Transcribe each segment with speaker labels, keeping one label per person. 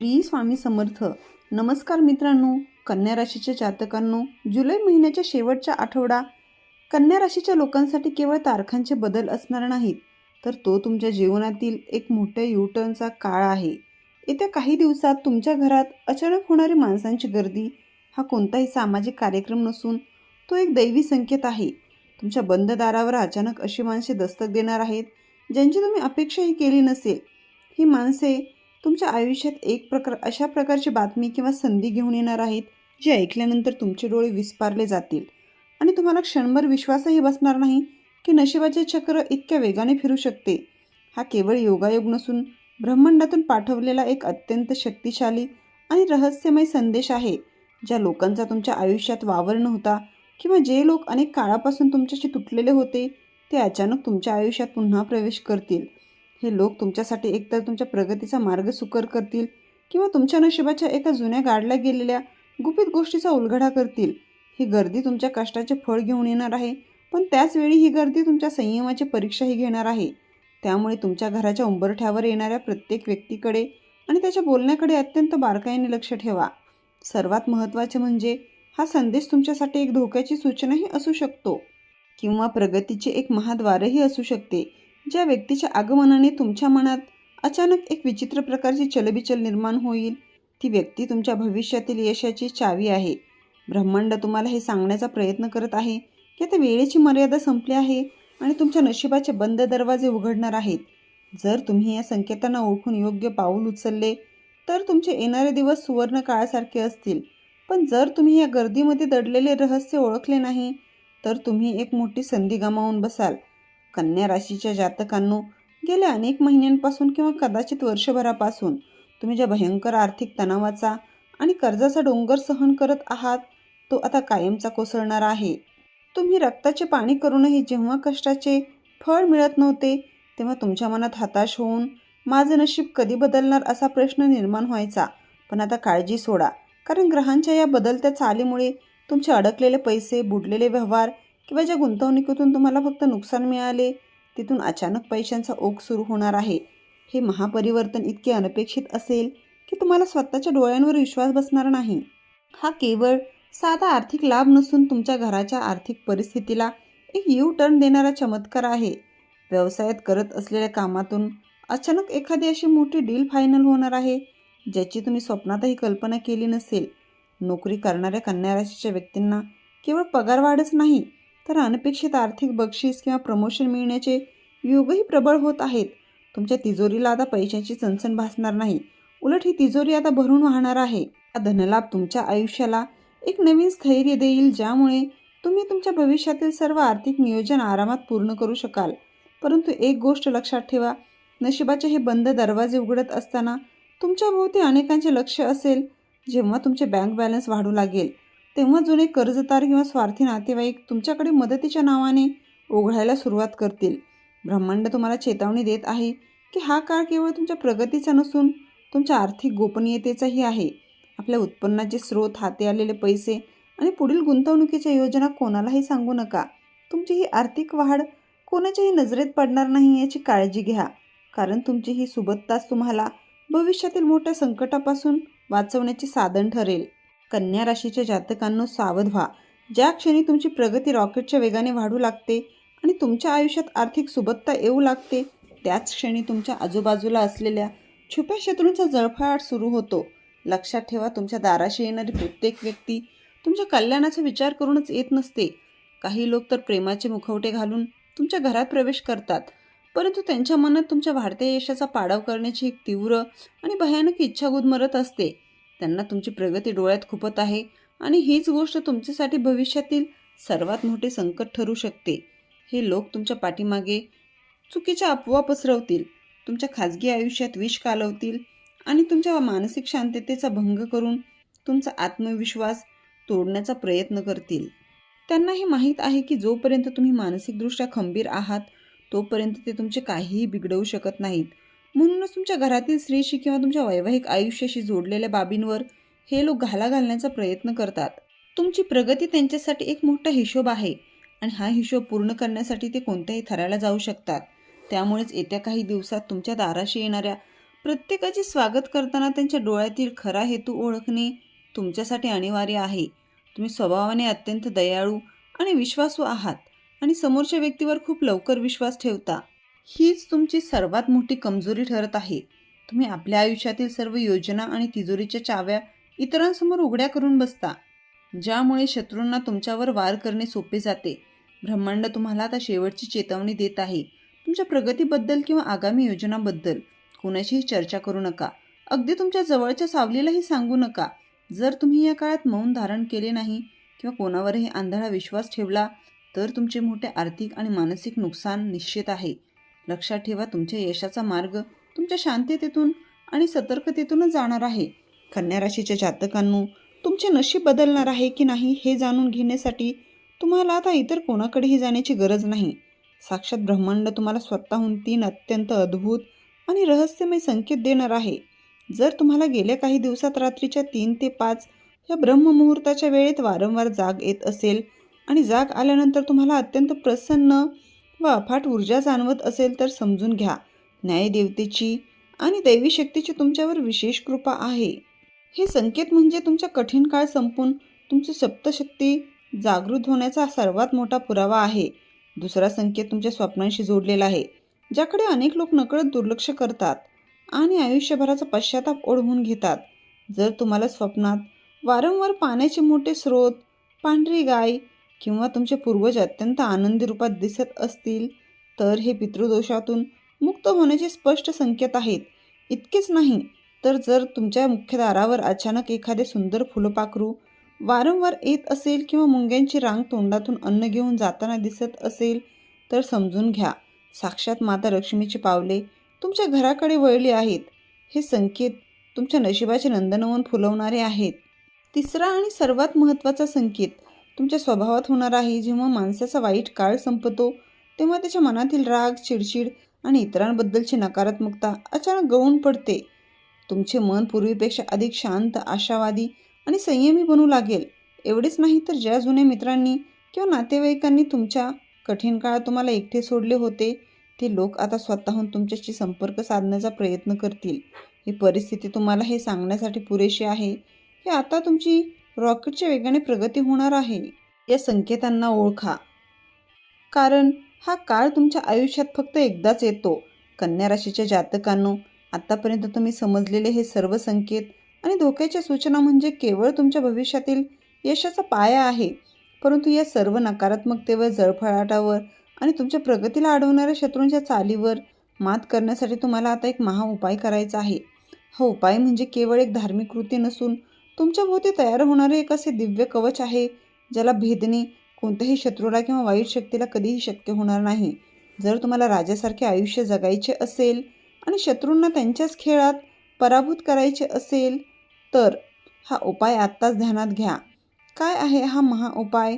Speaker 1: श्री स्वामी समर्थ. नमस्कार मित्रांनो, कन्या राशीच्या जातकांनो, जुलै महिन्याच्या शेवटचा आठवडा कन्या राशीच्या लोकांसाठी केवळ तारखांचे बदल असणार नाहीत, तर तो तुमच्या जीवनातील एक मोठ्या यू-टर्नचा काळ आहे. येत्या काही दिवसात तुमच्या घरात अचानक होणारी माणसांची गर्दी हा कोणताही सामाजिक कार्यक्रम नसून तो एक दैवी संकेत आहे. तुमच्या बंद दारावर अचानक अशी माणसे दस्तक देणार आहेत ज्यांची तुम्ही अपेक्षाही केली नसेल. ही माणसे तुमच्या आयुष्यात अशा प्रकारची बातमी किंवा संधी घेऊन येणार आहेत जी ऐकल्यानंतर तुमचे डोळे विस्पारले जातील आणि तुम्हाला क्षणभर विश्वासही बसणार नाही की नशिबाचे चक्र इतक्या वेगाने फिरू शकते. हा केवळ योगायोग नसून ब्रह्मांडातून पाठवलेला एक अत्यंत शक्तिशाली आणि रहस्यमय संदेश आहे. ज्या लोकांचा तुमच्या आयुष्यात वावर नव्हता किंवा जे लोक अनेक काळापासून तुमच्याशी तुटलेले होते ते अचानक तुमच्या आयुष्यात पुन्हा प्रवेश करतील. हे लोक तुमच्यासाठी एकतर तुमच्या प्रगतीचा मार्ग सुकर करतील किंवा तुमच्या नशिबाच्या एका जुन्या गाडल्या गेलेल्या गुपित गोष्टीचा उलगडा करतील. ही गर्दी तुमच्या कष्टाचे फळ घेऊन येणार आहे, पण त्याचवेळी ही गर्दी तुमच्या संयमाची परीक्षाही घेणार आहे. त्यामुळे तुमच्या घराच्या उंबरठ्यावर येणाऱ्या प्रत्येक व्यक्तीकडे आणि त्याच्या बोलण्याकडे अत्यंत बारकाईने लक्ष ठेवा. सर्वात महत्त्वाचे म्हणजे हा संदेश तुमच्यासाठी एक धोक्याची सूचनाही असू शकतो किंवा प्रगतीचे एक महाद्वारही असू शकते. ज्या व्यक्तीच्या आगमनाने तुमच्या मनात अचानक एक विचित्र प्रकारची चलबिचल निर्माण होईल, ती व्यक्ती तुमच्या भविष्यातील यशाची चावी आहे. ब्रह्मांड तुम्हाला हे सांगण्याचा प्रयत्न करत आहे की आता वेळेची मर्यादा संपली आहे आणि तुमच्या नशिबाचे बंद दरवाजे उघडणार आहेत. जर तुम्ही या संकेतांना ओळखून योग्य पाऊल उचलले तर तुमचे येणारे दिवस सुवर्ण काळासारखे असतील. पण जर तुम्ही या गर्दीमध्ये दडलेले रहस्य ओळखले नाही तर तुम्ही एक मोठी संधी गमावून बसाल. कन्या राशीच्या जातकांनो, गेल्या अनेक महिन्यांपासून किंवा कदाचित वर्षभरापासून तुम्ही ज्या भयंकर आर्थिक तणावाचा आणि कर्जाचा डोंगर सहन करत आहात तो आता कायमचा कोसळणार आहे. तुम्ही रक्ताचे पाणी करूनही जेव्हा कष्टाचे फळ मिळत नव्हते तेव्हा तुमच्या मनात हताश होऊन माझं नशीब कधी बदलणार असा प्रश्न निर्माण व्हायचा. पण आता काळजी सोडा, कारण ग्रहांच्या या बदलत्या चालीमुळे तुमचे अडकलेले पैसे, बुडलेले व्यवहार किंवा ज्या गुंतवणुकीतून तुम्हाला फक्त नुकसान मिळाले तिथून अचानक पैशांचा ओघ सुरू होणार आहे. हे महापरिवर्तन इतके अनपेक्षित असेल की तुम्हाला स्वतःच्या डोळ्यांवर विश्वास बसणार नाही. हा केवळ साधा आर्थिक लाभ नसून तुमच्या घराच्या आर्थिक परिस्थितीला एक यू टर्न देणारा चमत्कार आहे. व्यवसायात करत असलेल्या कामातून अचानक एखादी अशी मोठी डील फायनल होणार आहे ज्याची तुम्ही स्वप्नातही कल्पना केली नसेल. नोकरी करणाऱ्या कन्या राशीच्या व्यक्तींना केवळ पगारवाढच नाही तर अनपेक्षित आर्थिक बक्षीस किंवा प्रमोशन मिळण्याचे योगही प्रबळ होत आहेत. तुमच्या तिजोरीला आता पैशांची चणचण भासणार नाही, उलट ही तिजोरी आता भरून वाहणार आहे. हा धनलाभ तुमच्या आयुष्याला एक नवीन स्थैर्य देईल, ज्यामुळे तुम्ही तुमच्या भविष्यातील सर्व आर्थिक नियोजन आरामात पूर्ण करू शकाल. परंतु एक गोष्ट लक्षात ठेवा, नशिबाचे हे बंद दरवाजे उघडत असताना तुमच्या भोवती अनेकांचे लक्ष असेल. जेव्हा तुमचे बँक बॅलन्स वाढू लागेल तेव्हा जुने कर्जदार किंवा स्वार्थी नातेवाईक तुमच्याकडे मदतीच्या नावाने ओघळायला सुरुवात करतील. ब्रह्मांड तुम्हाला चेतावणी देत आहे की हा काळ केवळ तुमच्या प्रगतीचा नसून तुमच्या आर्थिक गोपनीयतेचाही आहे. आपल्या उत्पन्नाचे स्रोत, हाती आलेले पैसे आणि पुढील गुंतवणुकीच्या योजना कोणालाही सांगू नका. तुमची ही आर्थिक वाढ कोणाच्याही नजरेत पडणार नाही याची काळजी घ्या, कारण तुमची ही सुबत्ताच तुम्हाला भविष्यातील मोठ्या संकटापासून वाचवण्याचे साधन ठरेल. कन्या राशीच्या जातकांनो, सावध व्हा. ज्या क्षणी तुमची प्रगती रॉकेटच्या वेगाने वाढू लागते आणि तुमच्या आयुष्यात आर्थिक सुबत्ता येऊ लागते त्याच क्षणी तुमच्या आजूबाजूला असलेल्या छुप्या शत्रूंचा जळफळाट सुरू होतो. लक्षात ठेवा, तुमच्या दाराशी येणारी प्रत्येक व्यक्ती तुमच्या कल्याणाचा विचार करूनच येत नसते. काही लोक तर प्रेमाचे मुखवटे घालून तुमच्या घरात प्रवेश करतात, परंतु त्यांच्या मनात तुमच्या वाढत्या यशाचा पाडाव करण्याची एक तीव्र आणि भयानक इच्छा गुदमरत असते. त्यांना तुमची प्रगती डोळ्यात खुपत आहे आणि हीच गोष्ट तुमच्यासाठी भविष्यातील सर्वात मोठे संकट ठरू शकते. हे लोक तुमच्या पाठीमागे चुकीच्या अफवा पसरवतील, तुमच्या खाजगी आयुष्यात विष कालवतील आणि तुमच्या मानसिक शांततेचा भंग करून तुमचा आत्मविश्वास तोडण्याचा प्रयत्न करतील. त्यांना हे माहीत आहे की जोपर्यंत तुम्ही मानसिकदृष्ट्या खंबीर आहात तोपर्यंत ते तुमचे काहीही बिघडवू शकत नाहीत. म्हणूनच तुमच्या घरातील स्त्रीशी किंवा तुमच्या वैवाहिक आयुष्याशी जोडलेल्या बाबींवर हे लोक घाला घालण्याचा प्रयत्न करतात. तुमची प्रगती त्यांच्यासाठी एक मोठा हिशोब आहे आणि हा हिशोब पूर्ण करण्यासाठी ते कोणत्याही थराला जाऊ शकतात. त्यामुळेच येत्या काही दिवसात तुमच्या दाराशी येणाऱ्या प्रत्येकाचे स्वागत करताना त्यांच्या डोळ्यातील खरा हेतू ओळखणे तुमच्यासाठी अनिवार्य आहे. तुम्ही स्वभावाने अत्यंत दयाळू आणि विश्वासू आहात आणि समोरच्या व्यक्तीवर खूप लवकर विश्वास ठेवता. हीच तुमची सर्वात मोठी कमजोरी ठरत आहे. तुम्ही आपल्या आयुष्यातील सर्व योजना आणि तिजोरीच्या चाव्या इतरांसमोर उघड्या करून बसता, ज्यामुळे शत्रूंना तुमच्यावर वार करणे सोपे जाते. ब्रह्मांड तुम्हाला आता शेवटची चेतावणी देत आहे. तुमच्या प्रगतीबद्दल किंवा आगामी योजनाबद्दल कोणाशीही चर्चा करू नका. अगदी तुमच्या जवळच्या सावलीलाही सांगू नका. जर तुम्ही या काळात मौन धारण केले नाही किंवा कोणावरही आंधळा विश्वास ठेवला तर तुमचे मोठे आर्थिक आणि मानसिक नुकसान निश्चित आहे. लक्षात ठेवा, तुमच्या यशाचा मार्ग तुमच्या शांततेतून आणि सतर्कतेतूनच जाणार आहे. कन्या राशीच्या जातकांनो, तुमचे नशीब बदलणार आहे की नाही हे जाणून घेण्यासाठी तुम्हाला आता इतर कोणाकडेही जाण्याची गरज नाही. साक्षात ब्रह्मांड तुम्हाला स्वतःहून 3 अत्यंत अद्भुत आणि रहस्यमय संकेत देणार आहे. जर तुम्हाला गेल्या काही दिवसात रात्रीच्या 3 ते 5 या ब्रह्ममुहूर्ताच्या वेळेत वारंवार जाग येत असेल आणि जाग आल्यानंतर तुम्हाला अत्यंत प्रसन्न व अफाट ऊर्जा जाणवत असेल तर समजून घ्या, न्यायदेवतेची आणि दैवी शक्तीची तुमच्यावर विशेष कृपा आहे. हे संकेत म्हणजे तुमचा कठीण काळ संपून तुमची सप्तशक्ती जागृत होण्याचा सर्वात मोठा पुरावा आहे. दुसरा संकेत तुमच्या स्वप्नांशी जोडलेला आहे, ज्याकडे अनेक लोक नकळत दुर्लक्ष करतात आणि आयुष्यभराचा पश्चाताप ओढवून घेतात. जर तुम्हाला स्वप्नात वारंवार पाण्याचे मोठे स्रोत, पांढरी गाय किंवा तुमचे पूर्वज अत्यंत आनंदी रूपात दिसत असतील तर हे पितृदोषातून मुक्त होण्याचे स्पष्ट संकेत आहेत. इतकेच नाही तर जर तुमच्या मुख्य दारावर अचानक एखादे सुंदर फुलपाखरू वारंवार येत असेल किंवा मुंग्यांची रांग तोंडातून अन्न घेऊन जाताना दिसत असेल तर समजून घ्या, साक्षात माता लक्ष्मीची पावले तुमच्या घराकडे वळली आहेत. हे संकेत तुमच्या नशिबाचे नंदनवन फुलवणारे आहेत. तिसरा आणि सर्वात महत्त्वाचा संकेत तुमच्या स्वभावात होणार आहे. जेव्हा माणसाचा वाईट काळ संपतो तेव्हा त्याच्या मनातील राग, चिडचिड आणि इतरांबद्दलची नकारात्मकता अचानक गळून पडते. तुमचे मन पूर्वीपेक्षा अधिक शांत, आशावादी आणि संयमी बनू लागेल. एवढेच नाही तर ज्या जुन्या मित्रांनी किंवा नातेवाईकांनी तुमच्या कठीण काळात तुम्हाला एकटे सोडले होते ते लोक आता स्वतःहून तुमच्याशी संपर्क साधण्याचा प्रयत्न करतील. ही परिस्थिती तुम्हाला हे सांगण्यासाठी पुरेशी आहे की आता तुमची रॉकेटच्या वेगाने प्रगती होणार आहे. या संकेतांना ओळखा, कारण हा काळ तुमच्या आयुष्यात फक्त एकदाच येतो. कन्या राशीच्या जातकांनो, आतापर्यंत तुम्ही समजलेले हे सर्व संकेत आणि धोक्याच्या सूचना म्हणजे केवळ तुमच्या भविष्यातील यशाचा पाया आहे. परंतु या सर्व नकारात्मकतेवर, जळफळाटावर आणि तुमच्या प्रगतीला अडवणाऱ्या शत्रूंच्या चालीवर मात करण्यासाठी तुम्हाला आता एक महाउपाय करायचा आहे. हा उपाय म्हणजे केवळ एक धार्मिक कृती नसून तुमच्या भोवती तयार होणारे एक असे दिव्य कवच आहे ज्याला भेदणे कोणत्याही शत्रूला किंवा वाईट शक्तीला कधीही शक्य होणार नाही. जर तुम्हाला राजासारखे आयुष्य जगायचे असेल आणि शत्रूंना त्यांच्याच खेळात पराभूत करायचे असेल तर हा उपाय आत्ताच ध्यानात घ्या. काय आहे हा महाउपाय?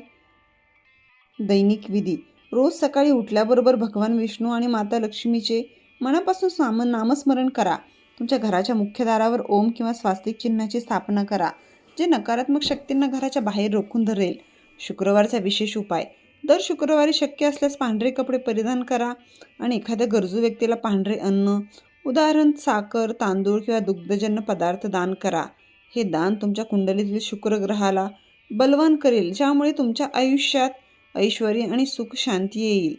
Speaker 1: दैनिक विधी. रोज सकाळी उठल्याबरोबर भगवान विष्णू आणि माता लक्ष्मीचे मनापासून नामस्मरण करा. तुमच्या घराच्या मुख्य दारावर ओम किंवा स्वास्तिक चिन्हाची स्थापना करा, जे नकारात्मक शक्तींना घराच्या बाहेर रोखून धरेल. शुक्रवारचा विशेष उपाय. दर शुक्रवारी शक्य असल्यास पांढरे कपडे परिधान करा आणि एखाद्या गरजू व्यक्तीला पांढरे अन्न, उदाहरण साखर, तांदूळ किंवा दुग्धजन्य पदार्थ दान करा. हे दान तुमच्या कुंडलीतील शुक्र ग्रहाला बलवान करेल, ज्यामुळे तुमच्या आयुष्यात ऐश्वर्य आणि सुख शांती येईल.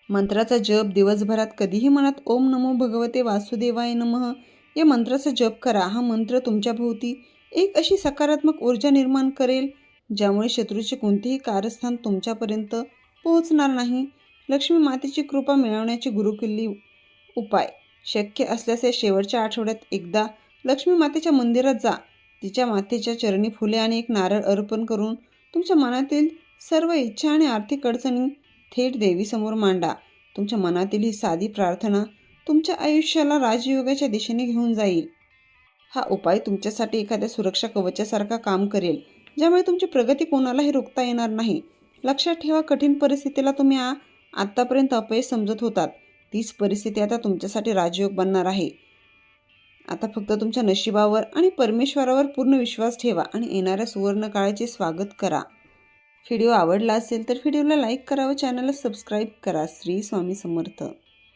Speaker 1: मंत्राचा जप. दिवसभरात कधीही मनात ओम नमो भगवते वासुदेवाय नमः या मंत्राचा जप करा. हा मंत्र तुमच्या भोवती एक अशी सकारात्मक ऊर्जा निर्माण करेल ज्यामुळे शत्रूचे कोणतेही कारस्थान तुमच्यापर्यंत पोहोचणार नाही. लक्ष्मी मातेची कृपा मिळवण्याची गुरुकिल्ली उपाय. शक्य असल्यास या शेवटच्या आठवड्यात एकदा लक्ष्मी मातेच्या मंदिरात जा. तिच्या मातेच्या चरणी फुले आणि एक नारळ अर्पण करून तुमच्या मनातील सर्व इच्छा आणि आर्थिक अडचणी थेट देवीसमोर मांडा. तुमच्या मनातील ही साधी प्रार्थना तुमच्या आयुष्याला राजयोगाच्या दिशेने घेऊन जाईल. हा उपाय तुमच्यासाठी एखाद्या सुरक्षा कवचासारखा काम करेल, ज्यामुळे तुमची प्रगती कोणालाही रोखता येणार नाही. लक्षात ठेवा, कठीण परिस्थितीला तुम्ही आत्तापर्यंत अपयश समजत होतात, तीच परिस्थिती आता तुमच्यासाठी राजयोग बनणार आहे. आता फक्त तुमच्या नशिबावर आणि परमेश्वरावर पूर्ण विश्वास ठेवा आणि येणाऱ्या सुवर्ण काळाचे स्वागत करा. व्हिडिओ आवडला असेल तर व्हिडिओला लाईक करा व चॅनलला सबस्क्राईब करा. श्री स्वामी समर्थ.